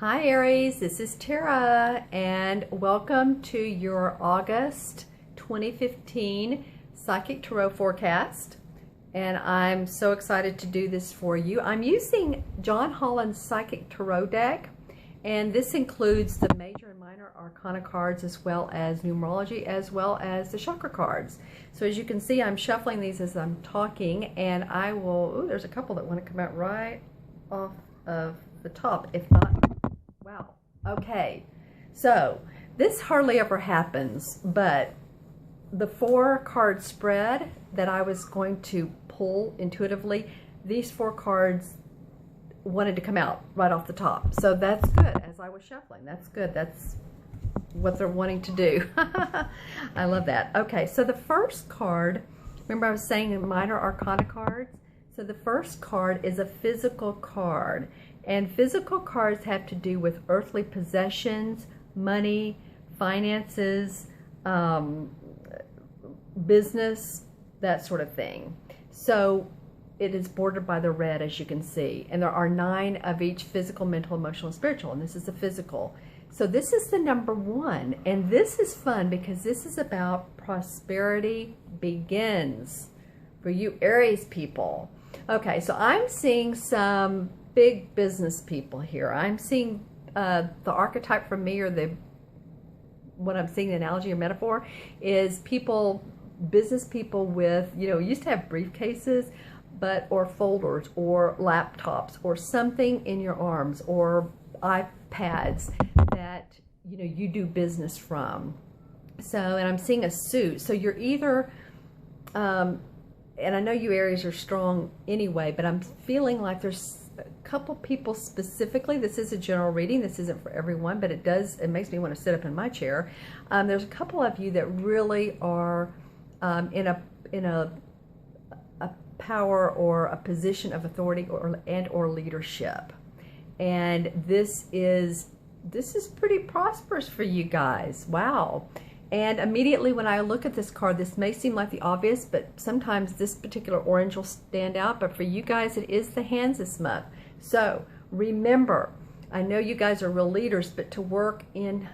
Hi Aries, this is Tara and welcome to your August 2015 Psychic Tarot forecast. And I'm so excited to do this for you. I'm using John Holland's Psychic Tarot deck, and this includes the major and minor arcana cards as well as numerology as well as the chakra cards. So as you can see, I'm shuffling these as I'm talking, and I will, ooh, there's a couple that want to come out right off of the top, if not. Wow. Okay. So this hardly ever happens, but the 4-card spread that I was going to pull intuitively, these 4 cards wanted to come out right off the top. So that's good. As I was shuffling, that's good. That's what they're wanting to do. I love that. Okay. So the first card, remember I was saying minor arcana cards? So the first card is a physical card. And physical cards have to do with earthly possessions, money, finances, business, that sort of thing. So it is bordered by the red, as you can see. And there are 9 of each: physical, mental, emotional, and spiritual. And this is the physical. So this is the number 1. And this is fun because this is about prosperity begins for you Aries people. Okay, so I'm seeing some big business people here. I'm seeing the archetype for me, or what I'm seeing, the analogy or metaphor, is people, business people with, used to have briefcases, or folders, or laptops, or something in your arms, or iPads that, you do business from. So, and I'm seeing a suit. So you're either, and I know you Aries are strong anyway, but I'm feeling like there's a couple people specifically. This is a general reading. This isn't for everyone, but it makes me want to sit up in my chair. There's a couple of you that really are in a power or a position of authority or leadership. And this is pretty prosperous for you guys. Wow. And immediately when I look at this card, this may seem like the obvious, but sometimes this particular orange will stand out. But for you guys, it is the hands this month. So remember, I know you guys are real leaders, but to work in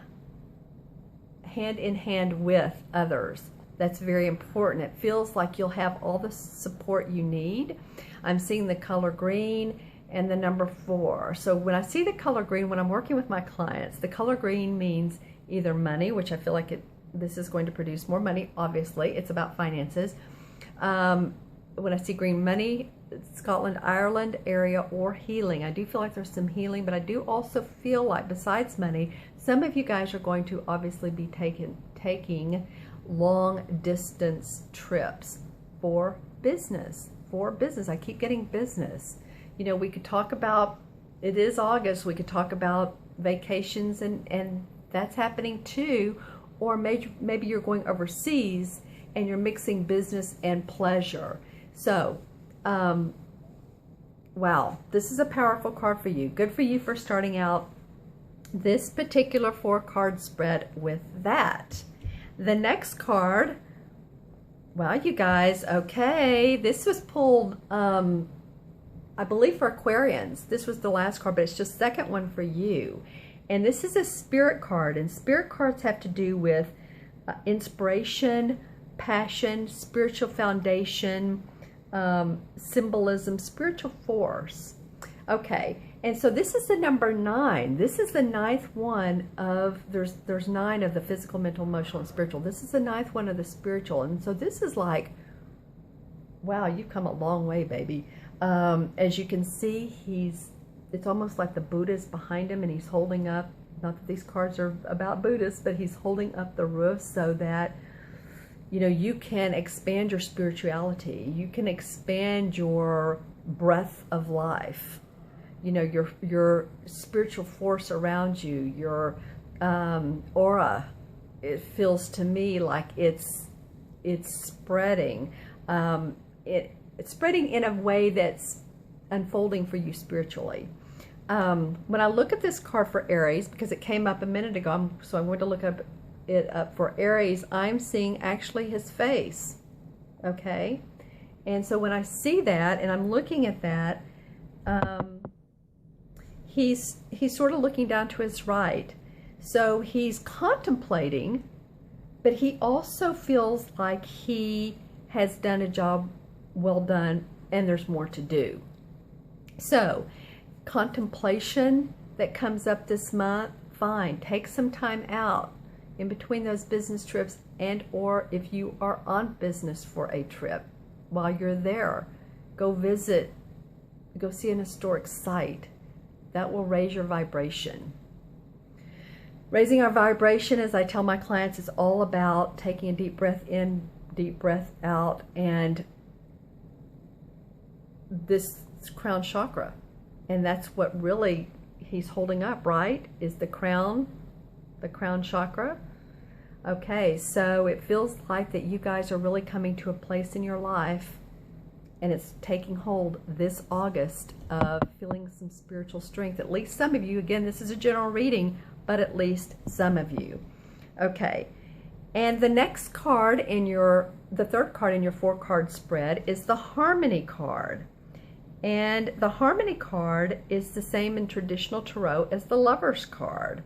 hand with others. That's very important. It feels like you'll have all the support you need. I'm seeing the color green and the number 4. So when I see the color green, when I'm working with my clients, the color green means either money, which I feel like this is going to produce more money. Obviously, it's about finances. When I see green, money, Scotland, Ireland area, or healing. I do feel like there's some healing, but I do also feel like besides money, some of you guys are going to obviously be taking long distance trips for business. I keep getting business. We could talk about, it is August, we could talk about vacations, and that's happening too. Or maybe you're going overseas and you're mixing business and pleasure. So, wow, this is a powerful card for you. Good for you for starting out this particular 4-card spread with that. The next card, wow, you guys, okay, this was pulled, I believe for Aquarians. This was the last card, but it's just second one for you. And this is a spirit card, and spirit cards have to do with inspiration, passion, spiritual foundation, symbolism, spiritual force. Okay, and so this is the number 9. This is the 9th one of, there's 9 of the physical, mental, emotional, and spiritual. This is the 9th one of the spiritual. And so this is like, wow, you've come a long way, baby. As you can see, it's almost like the Buddha is behind him, and he's holding up, not that these cards are about Buddhists, but he's holding up the roof so that, you can expand your spirituality. You can expand your breath of life. Your spiritual force around you, your aura. It feels to me like it's spreading. It's spreading in a way that's unfolding for you spiritually. When I look at this card for Aries, because it came up a minute ago, so I'm going to look it up for Aries, I'm seeing actually his face. Okay? And so when I see that, and I'm looking at that, he's sort of looking down to his right. So he's contemplating, but he also feels like he has done a job well done and there's more to do. So contemplation that comes up this month, fine. Take some time out in between those business trips, and or if you are on business for a trip, while you're there, go visit, go see an historic site. That will raise your vibration. Raising our vibration, as I tell my clients, is all about taking a deep breath in, deep breath out, and this crown chakra. And that's what really he's holding up, right? Is the crown chakra. Okay, so it feels like that you guys are really coming to a place in your life, and it's taking hold this August of feeling some spiritual strength. At least some of you. Again, this is a general reading, but at least some of you. Okay, and the next card in the third card in your 4-card spread is the Harmony card. And the Harmony card is the same in traditional tarot as the Lovers card.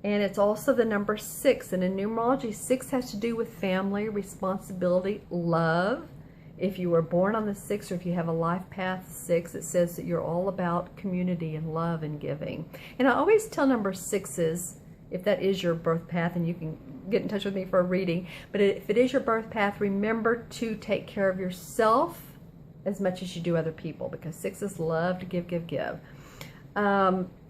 And it's also the number 6. And in numerology, 6 has to do with family, responsibility, love. If you were born on the 6th, or if you have a life path 6, it says that you're all about community and love and giving. And I always tell number 6s, if that is your birth path, and you can get in touch with me for a reading, but if it is your birth path, remember to take care of yourself as much as you do other people, because 6s love to give, give, give.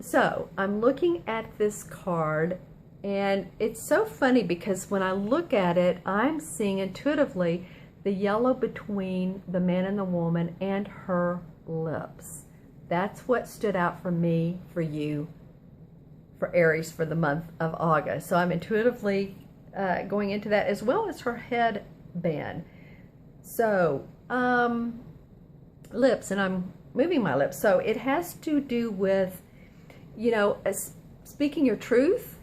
So I'm looking at this card, and it's so funny because when I look at it, I'm seeing intuitively the yellow between the man and the woman and her lips. That's what stood out for me, for you, for Aries, for the month of August. So I'm intuitively going into that, as well as her headband. So lips, and I'm moving my lips. So it has to do with, you know, speaking your truth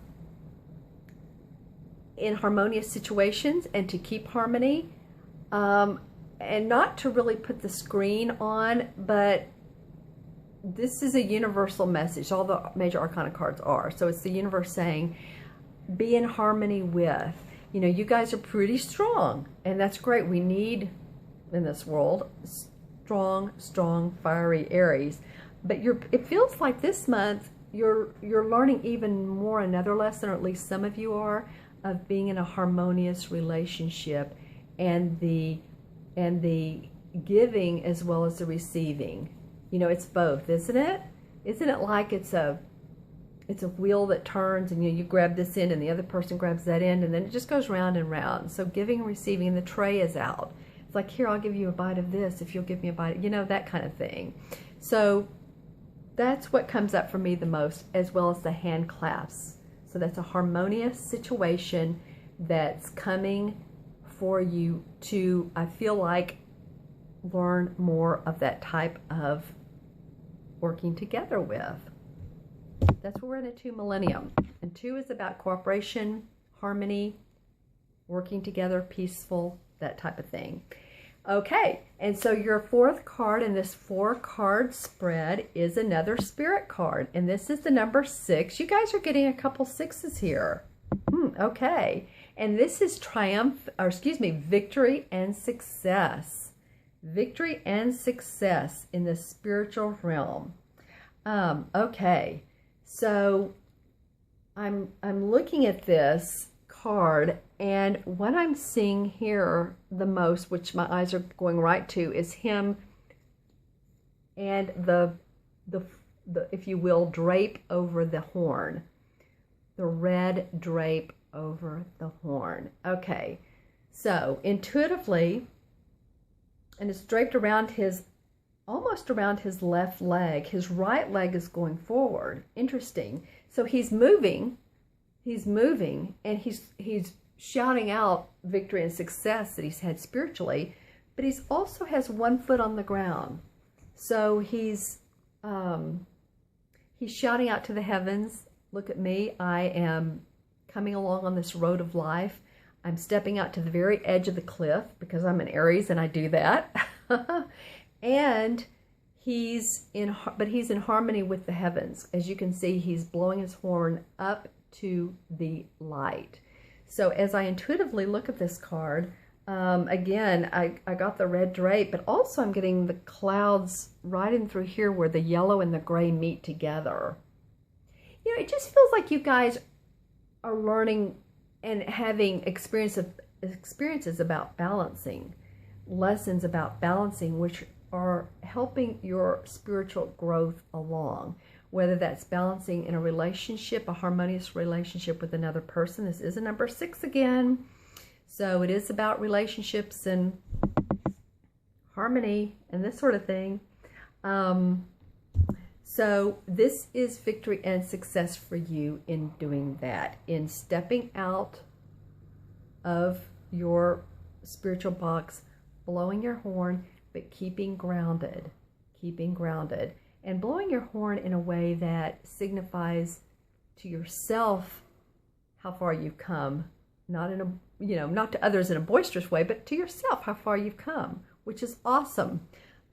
in harmonious situations, and to keep harmony, and not to really put the screen on, but this is a universal message. All the major arcana cards are. So it's the universe saying, be in harmony with, you know, you guys are pretty strong, and that's great. We need, in this world, strong, fiery Aries. But it feels like this month you're learning even more, another lesson, or at least some of you are, of being in a harmonious relationship, and the giving as well as the receiving. You know, it's both, isn't it? Isn't it like it's a wheel that turns, and you grab this end and the other person grabs that end, and then it just goes round and round. So giving and receiving, and the tray is out. It's like, here, I'll give you a bite of this if you'll give me a bite, you know, that kind of thing. So that's what comes up for me the most, as well as the hand clasps. So that's a harmonious situation that's coming for you to, I feel like, learn more of that type of working together with. That's where we're in a 2 millennium. And 2 is about cooperation, harmony, working together, peaceful, that type of thing. Okay, and so your 4th card in this 4-card spread is another spirit card, and this is the number 6. You guys are getting a couple 6s here. Okay, and this is victory and success. Victory and success in the spiritual realm. Okay, so I'm looking at this card, and what I'm seeing here the most, which my eyes are going right to, is him and the if you will, drape over the horn. The red drape over the horn. Okay, so intuitively, and it's draped around almost around his left leg. His right leg is going forward. Interesting. So he's moving, and he's shouting out victory and success that he's had spiritually, but he's also has one foot on the ground. So he's shouting out to the heavens, look at me, I am coming along on this road of life. I'm stepping out to the very edge of the cliff, because I'm an Aries and I do that. And he's in harmony with the heavens. As you can see, he's blowing his horn up to the light. So as I intuitively look at this card, again, I got the red drape, but also I'm getting the clouds right in through here where the yellow and the gray meet together. You know, it just feels like you guys are learning and having experiences about balancing, lessons about balancing, which are helping your spiritual growth along. Whether that's balancing in a relationship, a harmonious relationship with another person. This is a number 6 again. So it is about relationships and harmony and this sort of thing. So this is victory and success for you in doing that, in stepping out of your spiritual box, blowing your horn, but keeping grounded, and blowing your horn in a way that signifies to yourself how far you've come, not in a, you know, not to others in a boisterous way, but to yourself how far you've come, which is awesome.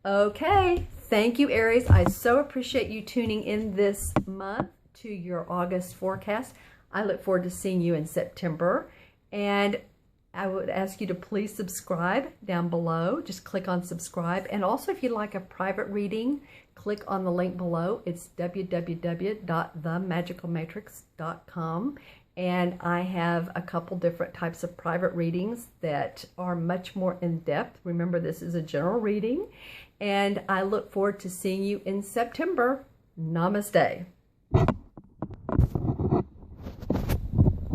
Okay, thank you, Aries. I so appreciate you tuning in this month to your August forecast. I look forward to seeing you in September, and I would ask you to please subscribe down below. Just click on subscribe. And also, if you'd like a private reading, click on the link below. It's www.themagicalmatrix.com. And I have a couple different types of private readings that are much more in depth. Remember, this is a general reading. And I look forward to seeing you in September. Namaste.